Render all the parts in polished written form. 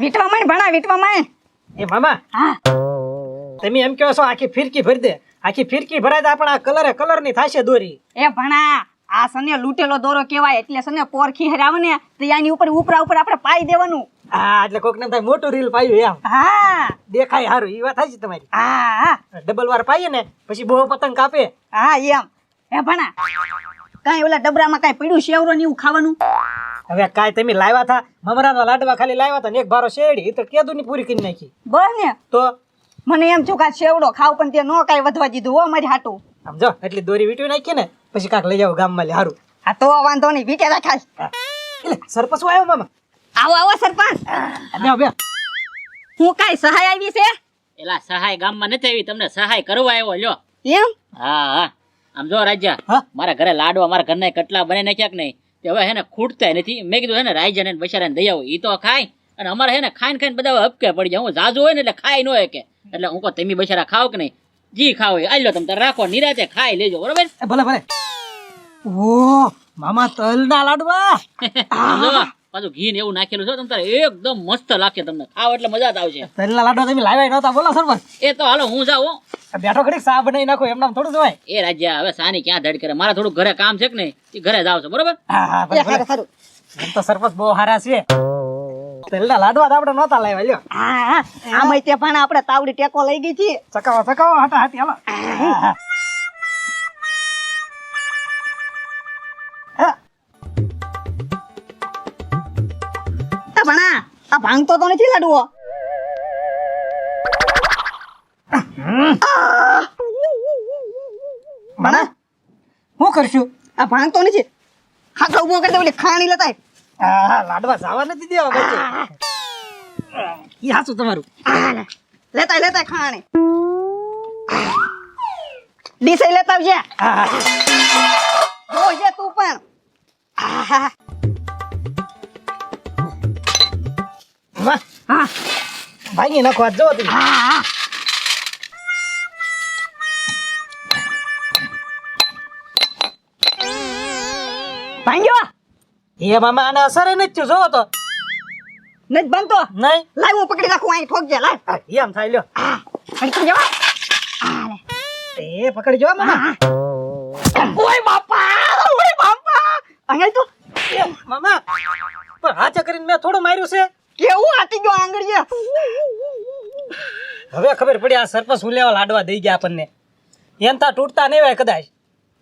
વીટવા માંડ ભણા વીટવા માંડ. એ મામા હા તમે એમ કહો છો આખી ફિરકી ભરી દે. આખી ફિરકી ભરાય તો આપણા કલર ની થાશે દોરી. એ ભણા આ સને લૂટેલો દોરો કહેવાય એટલે સને પોર ખીહર આવે ને તો એની ઉપર ઉપરા ઉપર આપણે પાઈ દેવાનું. હા એટલે કોક ને થાય મોટું રીલ પાયું એમ. હા દેખાય હારું ઈ વાત થાય છે તમારી. હા ડબલ વાર પાઈએ ને પછી બહુ પતંગ કાપે. હા એમ. એ ભણા કાંઈ ઓલા ડબરામાં કાંઈ પડ્યું શેવરો ને એવું ખાવાનું? હવે કાંઈ તમે લાવ્યા હતા મમરાના લાડવા ખાલી લાવ્યા હતા ને એક ભારો શેરડી એ તો કેદું ની પૂરી કરી નાખી. બસ ને તો મને એમ થયું કે શેવડો ખાવ પણ તે નો કાંઈ વધવા દીધું હો મારી હાટું. સમજો એટલી દોરી વીટવી નાખી ને પછી કાંક લઈ જાવ ગામમાં લે હારું. હા તો વાંધો નહીં વીટે રાખાશ. સરપંચ આવ્યો મામા. આવો આવો સરપંચ. બે બે હું કાંઈ સહાય આવી છે? એલા સહાય ગામમાં નથી આવી, તમને સહાય કરવા આવ્યો લ્યો. એમ? હા હા આમ જો રાજા હા? મારા ઘરે લાડવા મારા ઘરના કટલા બને નાખ્યા કે નહીં તે હવે હે ને ખૂટતા નથી. મેં કીધું હે ને રાજાને બચારાને દઈ આવું ઈ તો ખાય અને અમારે હે ને ખાઈને બધા હપકે પડી જાય. હું જાજુ હોય ને એટલે ખાઈ ન હોય કે એટલે હું કહું તમે બચારા ખાવ કે નહીં જી ખાવ હોય આલ્યો તમે તારે રાખો નિરાતે ખાઈ લેજો બરોબર. ભલે ભલે. ઓ મામા તલના લાડવા. જો પાછું ઘી ને એવું નાખેલું છે તમે તારે એકદમ મસ્ત લાગશે તમને ખાવ એટલે મજા જ આવશે. તલના લાડવા તમે લાવ્યા નહોતા બોલો સરપંચ. એ તો હાલો હું જાઉં. બેઠો ઘડી સા બનાવી નાખો એમનામ થોડું જવાય. એ રાજા હવે સાની ક્યાં ધડ કરે, મારા થોડું ઘરે કામ છે કે નહીં એ ઘરે જાવ છો બરોબર. હા હા ભલે ભલે. સારું. એમ તો સરપંચ બહુ સારા છે. તલના લાડવા તો આપણે નહોતા લાવ્યા લ્યો. હા હા આમાં તે પણ આપણે તાવડી ટેકો લઈ ગઈ હતી. ચકાવો ચકાવો હાટા હાથી હાલો. ભણા આ ભાંગતો તો નથી લાડવો. ભણા શું કરશું? આ ભાંગતો નથી. હાથો ઉભો કરી દે ઓલી ખાણી લેતા. હા લાડવા જવા નથી દેવા બચ્ચે. ઈ હાચું તમારું. લેતા લેતા ખાણી ડીસે લેતા આવજે. જોજે તું પણ. વાહ હા ભાઈ નાખો આ જો તમે. હા ભાંગ્યો એ મામા આને અસર નથી થયું જોવો તો. નથી બનતો. નહીં લાવ હું પકડી રાખું અહીં ઠોકજે લાવ. એમ થાય લ્યો. પકડી જવા. એ પકડી જો મામા. ઓય બાપા ઓય બાપા અહીંયા તો એ મામા પણ હાચે કરીને મેં થોડું માર્યું છે. કેવું આટી ગયો આંગળીએ. હવે ખબર પડી આ સરપંચ હું લેવા લાડવા દઈ ગયા આપણને. એમ તા તૂટતા નહીં હોય કદાચ.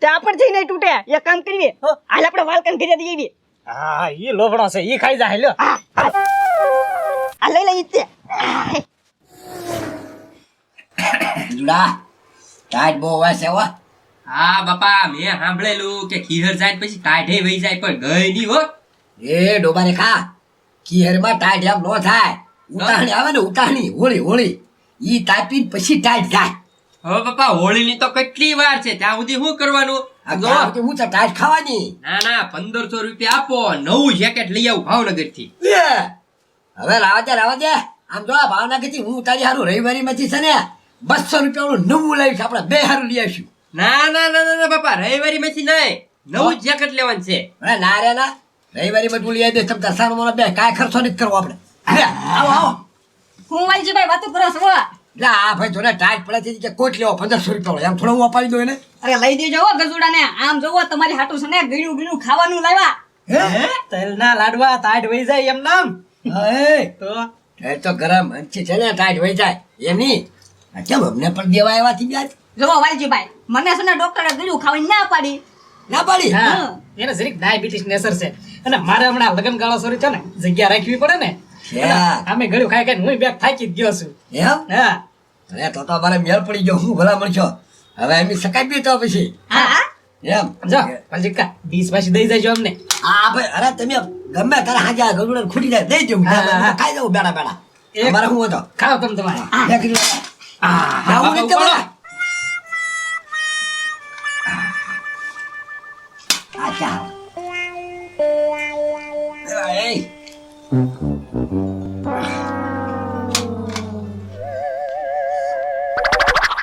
ત્યાં પર જઈને તૂટે. એક કામ કરીએ હાલ આપણે વાલકન ઘરે દઈ આવીએ. હા ઈ લોભણો છે ઈ ખાઈ જાય લ્યો. આ લઈ લઈ ઈતે. જુડા ટાઈટ બહુ હોય છે હો. હા બાપા મેં સાંભળેલું કે ખીહર જાય ને પછી ટાઢે વહી જાય પણ ગઈ નહીં હો. એ ડોબાને ખા ખીહરમાં ટાઈટ એમ નો થાય. ઉતાહણી આવે ને ઉતાહણી હોળી હોળી ઈ તાપીને પછી ટાઈટ જાય. હવે બાપા હોળીની તો કેટલી વાર છે ત્યાં સુધી શું કરવાનું? આ જો, ગામ કે હું તો ટાઈટ ખાવાની. ના ના 1500 રૂપિયા આપો નવું જેકેટ લઈ આવું ભાવનગર થી. લે હવે લાવા દે આમ જો આ ભાવનગરથી હું તારી હારું રવિવારીમાંથી છે ને 200 રૂપિયાનું નવું લાવીશ. આપણે બે હારું લઈ આવીશું. ના ના ના ના બાપા રવિવારી માંથી નહીં નવું જેકેટ લેવાનું છે. અરે ના રે ના રવિવારી બધું લઈ આવી દે. તમે તાર સાનો બે કાંઈ ખર્ચો નથી કરવો આપણે. અરે આવો આવો. હું વાલજીભાઈ વાતો કરો છો. એટલે આ ભાઈ જોને ટાઈટ પડે છે કે કોટ લેવો 1500 રૂપિયા એમ થોડો હું અપાવી દઉં એને. અરે લઈ દેજો હો ગજુડાને. આમ જોવો તમારી હાટું છે ને ગીણું ગીણું ખાવાનું લાવ્યા. હે તલના લાડવા તાટ વહી જાય એમ નામ. એ તો ટાઈટ તો ગરમ અંચી છે ને ટાઈટ વહી જાય એની. કેમ અમને પણ દેવા આવ્યા થી વ્યાજ જોવો વાલજીભાઈ મને છે ને ડોક્ટરે ગીણું ખાવાની ના પાડી. ના પાડી. હા એને જરીક ડાયાબિટીસ ની અસર છે અને મારે હમણાં લગન ગાળો શરૂ છે ને જગ્યા રાખવી પડે ને. અમે ગળ્યું ખાઈ ખાઈને હું બેગ થાકી જ ગયો છું. એમ હા અરે તો અમારે મેળ પડી ગયો. હું ભલામણ છો હવે એમ સકાઈ બી તો પછી હા એમ જો પલજીકા 20 પાછી દઈ દેજો અમને. આ ભાઈ અરે તમે ગમે તારે હાજા ગરુડન ખૂટી જાય દઈ દઉં. ખાઈ દઉં બેડા બેડા. અમારે શું હતો ખાઓ તમે તમારે. બે કિલો આવું નહીં તમારે. અચ્છા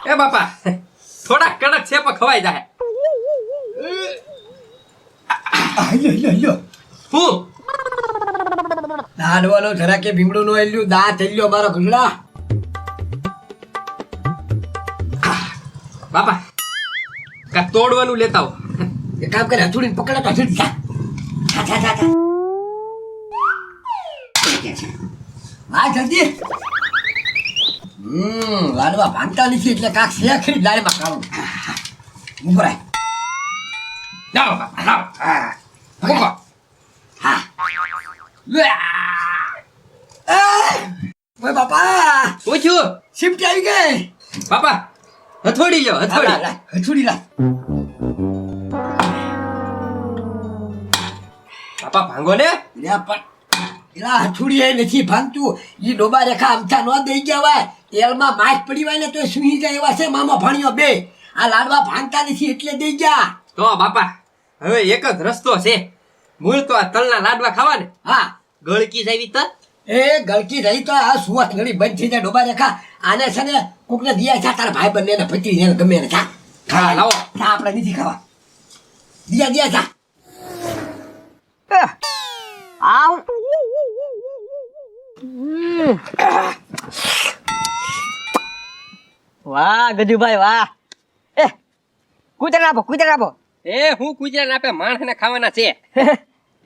એ બાપા થોડા કડક છે પણ ખવાઈ જાય. લ્યો હું લાડવાનો જરા કે ભીમડું નો એલ્યું દાંત એલ્યો મારો ઘૂંટડા. બાપા કા તોડવાનું લેતા આવો. એક કામ કરે હથુડીને પકડે તો હથુડી જા. જા, જા, જા. આ જલ્દી. લાડવા ભાંગતા નથી એટલે કાક શેખરી દાળમાં ખાવું. ઉભરાય. લાવો બાપા લાવો. મૂકો. હા. ઓય બાપા શું થયું? સિમટી આવી ગઈ. બાપા હથોડી લ્યો લા, હથોડી. લા, હથુડી લા. બાપા ભાંગો ને. લે પણ એલા હથુડી એ નથી ભાંગતું. ઈ ડોબા રેખા અમથા ન દઈ ગયા હોય તેલમાં માછ પડી હોય ને તો સુઈ જાય એવા છે મામા ભાણિયો બે. આ લાડવા ભાંગતા નથી એટલે દઈ ગયા. તો બાપા હવે એક જ રસ્તો છે. મૂળ તો આ તલના લાડવા ખાવા ને. હા ગળકી જાવી તો એ ગળકી રહી તો આ સુવાસ ઘડી બંધ થઈ જાય ડોબા રેખા. આને છે ને કોકને દિયા જા તારા ભાઈ બંને ને પતિ ને ગમે ને જા. હા લાવો. જા આપણે નથી ખાવા. દિયા દિયા જા. આવ વાહ ગજુભાઈ વાહ. એ કૂતરા આપો એ હું કુજરાન આપે માણસને ખાવાના છે.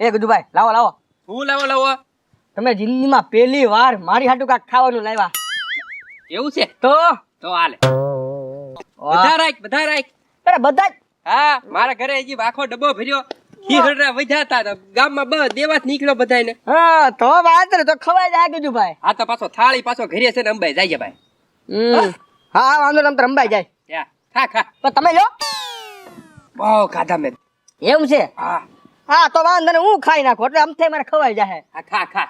એ ગજુભાઈ લાવો લાવો. હું લાવો લાવો. તમે જિંદગીમાં પહેલી વાર મારી હાટુ કાક ખાવાનું લાવ્યા એવું છે તો તો હાલે. વાહ. બધા રાખ બધા રાખ. અરે બધા જ. હા મારા ઘરે હજી આખો ડબ્બો ભર્યો. ખીહડા વધ્યા હતા તો ગામમાં બસ દેવા જ નીકળ્યો બધાને. હા તો વાત ને તો ખવાય જાય ગજુભાઈ. આ તો પાછો થાળી પાછો ઘરે છે ને અંબાઈ જાય ભાઈ. હા વાંધો નહીં, તમ રંબાઈ જાય. ત્યાં ખા ખા. પણ તમે લો બહુ ખાધા મેં. એવું છે. હા હા તો વાંધો નહીં, હું ખાઈ નાખું એટલે અમથે મારે ખવાઈ જાય. હા ખા ખા.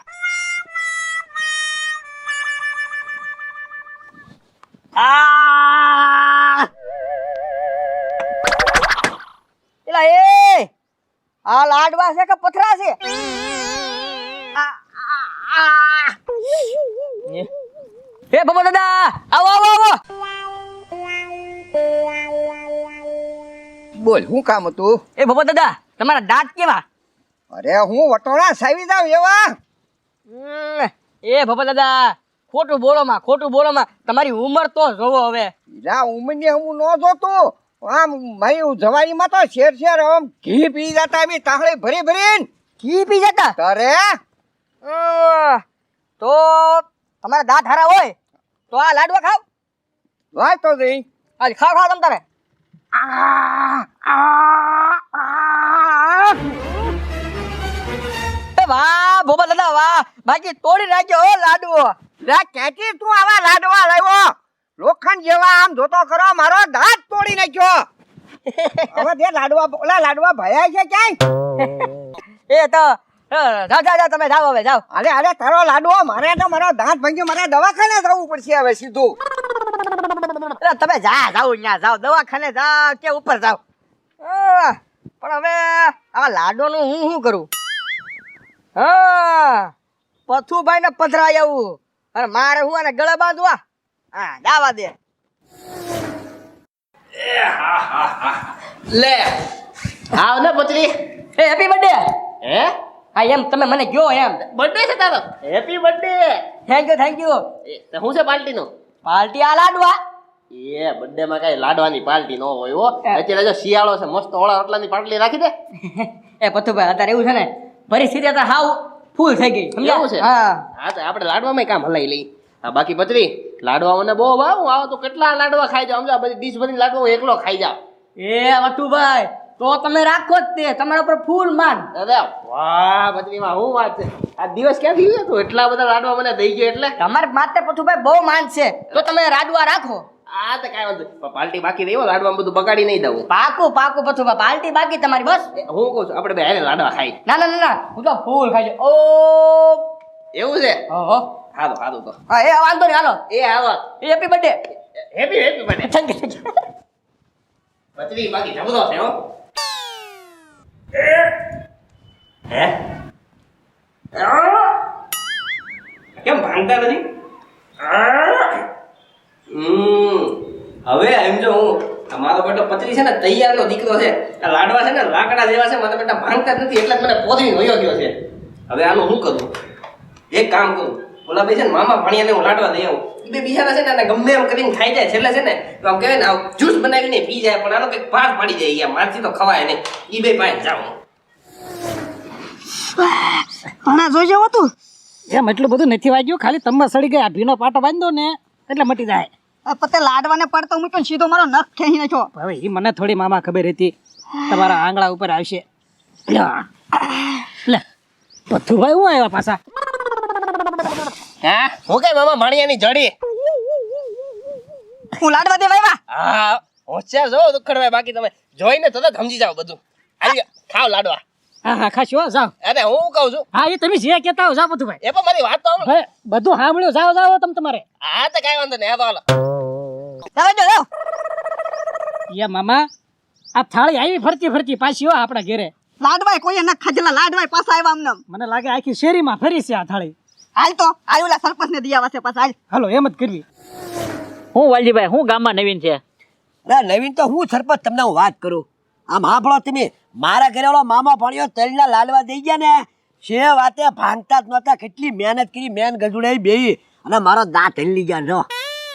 એલા એ આ લાડવા છે કે પથરા છે? હે બાબા દાદા આવો આવો આવો. બોલ શું કામ હતું? એ બાબા દાદા તમારા દાંત કેવા? અરે હું વટોળા સાવી જાવ એવા. એ બાબા દાદા ખોટું બોલો માં તમારી ઉંમર તો જોવો હવે. જા ઉમરને હું ન જોતો. આમ મારી જવાનીમાં તો શેર આમ ઘી પી જતા બી તાહળી ભરી ભરીને. ઘી પી જતા? તારે તો તમારા દાંત હારા હોય તો આ લાડવા ખાવ. વાત તો જઈ. આજ ખાવ ખાવ તમ તારે. એ વાહ બાબા દાદા વાહ, બાકી તોડી નાખ્યો હો લાડવો. લા ક્યાંથી તું આવા લાડવા લાવ્યો? લોખંડ જેવા આમ જોતો કરો મારો દાંત તોડી નાખ્યો. હવે તે લાડવા ભયા છે ક્યાંય? એ તો જાઓ તમે જાઓ હવે જાઓ. અરે તારો લાડવો મારે તો મારો દાંત ભાંગ્યો, મારે દવાખાને જવું પડશે હવે સીધું. તમે જાઓ ત્યાં જાઓ દવાખાને જાઓ કે ઉપર જાઓ. પણ હવે આ લાડવાનું હું શું કરું? હા પથુભાઈ ને પધરાય આવું અને મારે હું આને ગળે બાંધવા. હા દાવા દે. લે આવ ને પતરી. એ હેપી બર્થડે. હે હા એમ તમે મને કયો એમ. બર્થડે છે તારો? Happy birthday. Thank you. શું છે પાર્ટી નું? પાર્ટી આ લાડવા. એ બર્થડે માં કઈ લાડવાની પાર્ટી ન હોય હો. અત્યારે જો શિયાળો છે મસ્ત ઓળા રોટલાની પાટલી રાખી દે. એ પથુભાઈ અત્યારે એવું છે ને પરિસ્થિતિ તો હાવ ફૂલ થઈ ગઈ એવું છે? સમજ્યા? હા હા તો આપણે લાડવામાં કામ હલાઈ લઈ. હા બાકી પતરી લાડવા મને બહુ ભાવ. હું આવો તો કેટલા લાડવા ખાઈ જાવ સમજા. બધી ડીશ બધી લાડવા હું એકલો ખાઈ જાવ. એ વટુભાઈ તો તમે રાખો જ તે તમારા ઉપર ફૂલ માન. દાદા વાહ પતરીમાં હું વાત છે. આ દિવસ ક્યાંથી ગયો તું? એટલા બધા લાડવા મને દઈ ગયો એટલે. તમારે માથે પથુભાઈ બહુ માન છે તો તમે લાડવા રાખો. આ તો કાંઈ વાંધો નહીં. પાર્ટી બાકી દેવો લાડવામાં બધું બગાડી નહીં દઉં. પાકું પથુભાઈ પાર્ટી બાકી તમારી બસ. હું કહું છું આપણે બે હારે લાડવા ખાઈ. ના હું તો ફૂલ ખાઈ ઓ. એવું છે? ઓહો હાલો તો. હા એ વાંધો નહીં હાલો. એ આવો. Happy birthday. Happy birthday. Thank you. પતરી બાકી જબરો છે હો. હે કેમ ભાંગતા નથી? હવે એમ જો હું મારો બેટો પતરી છે ને તૈયારનો દીકરો છે. આ લાડવા છે ને લાકડા જેવા છે. મારા બેટા ભાંગતા જ નથી એટલે જ મને પોતરી વયો ગયો છે. હવે આનું શું કરું? એક કામ કરું ઓલા ભાઈ છે ને મામા ભાણિયાને હું લાડવા દઈ આવું એ બે બિચારા છે ને આને ગમે એમ કરીને ખાઈ જાય છેલ્લે છે ને તો આમ કહેવાય ને જ્યુસ બનાવીને પી જાય પણ આનો કંઈક પાર પાડી જાય યાર મારથી તો ખવાય નહીં એ બે પાસે જાઉં ઘણા જોઈ જવું તું એમ એટલું બધું નથી વાગ્યું ખાલી તમે સડી ગયા ભીનો પાટો બાંધો ને એટલે મટી જાય પતે લાડવાને પડતો મૂક્યો ને સીધો મારો નખ ખેંચી નાખ્યો હવે એ મને થોડી મામા ખબર હતી તમારા આંગળા ઉપર આવશે લે પથ્થુભાઈ હું આવ્યા પાછા હા હું કઈ મામા ભાણિયાની જડી હું લાડવા દેવા આવ્યા હા હોશિયાર જો દુખડવાય બાકી તમે જોઈને તરત સમજી જાવ બધું આલ્યો ખાવ લાડવા હા હા ખાશો જાઓ અરે હું કહું છું હા એ તમે જે કહેતા હો જાઓ પથ્થુભાઈ એ પણ મારી વાત તો સાંભળો. હવે બધું સાંભળ્યું જાઓ જાઓ તમે તમારે હા તો કાંઈ વાંધો નહીં આ તો હાલો જાવ જાવ યા મામા આ થાળી આવી ફરતી ફરતી પાછી હો આપણા ઘેરે લાડવાય કોઈ નખ ખાજેલા લાડવાય પાછા આવ્યા અમને મને લાગે આખી શેરીમાં ફરી છે આ થાળી હાલ તો આયુલા સરપંચ ને દિયા વાસે પાછા હાલ હાલો એમ જ કરવી હું વાલજીભાઈ હું ગામમાં નવીન છે અરે નવીન તો હું સરપંચ તમને હું વાત કરું આમ સાંભળો તમે મારા ઘરે ઓલો મામા ભણ્યો તલના લાડવા દઈ ગયા ને છે વાતે ભાંગતા જ નહોતા કેટલી મહેનત કરી મેન ગજુડે બેહી અને મારો દાંત હલી ગયા જો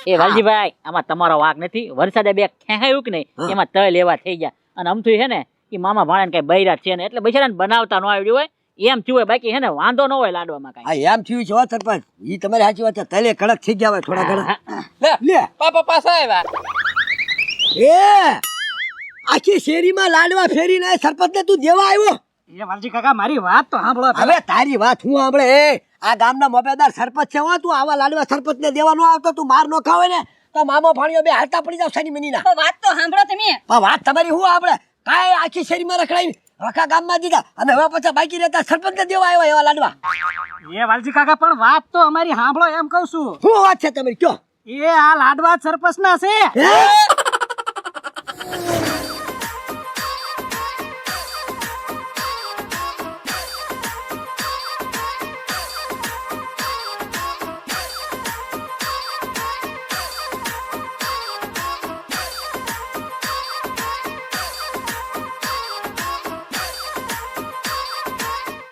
એ વાલજીભાઈ આમાં તમારો વાંક નથી વરસાદે બે ખેંચાયું કે નહીં એમાં તળ એવા થઈ ગયા અને આમથી છે ને એ મામા ભાણે કઈ બૈરા છે ને એટલે બિચારાને બનાવતા ન આવડ્યું હોય એમ થયું હોય બાકી હે ને વાંધો ન હોય લાડવામાં કઈ હા એમ થયું છે હો સરપંચ ઈ તમારી સાચી વાત છે તલે કડક થઈ ગયા હોય થોડા ઘણા લે લે પાપા પાછા આવ્યા એ આખી શેરીમાં લાડવા ફેરીને સરપંચને તું દેવા આવ્યો એ વાલજી કાકા મારી વાત તો સાંભળો હવે તારી વાત હું સાંભળે એ આ ગામના મોબેદાર સરપંચ છે હો તું આવા લાડવા સરપંચને દેવા ન આવતો તું માર નો ખાવે ને તો મામો ભાણિયો બે હાલતા પડી જાવ શની મનીના વાત તો સાંભળો તમે પણ વાત તમારી હું આપણે કાંઈ આખી શેરીમાં રખડાવી આખા ગામમાં દીધા અને હવે પછી બાકી રહેતા સરપંચને દેવા આવ્યા એવા લાડવા એ વાલજી કાકા પણ વાત તો અમારી સાંભળો એમ કહું છું શું વાત છે તમારી કયો એ આ લાડવા સરપંચ ના છે હે?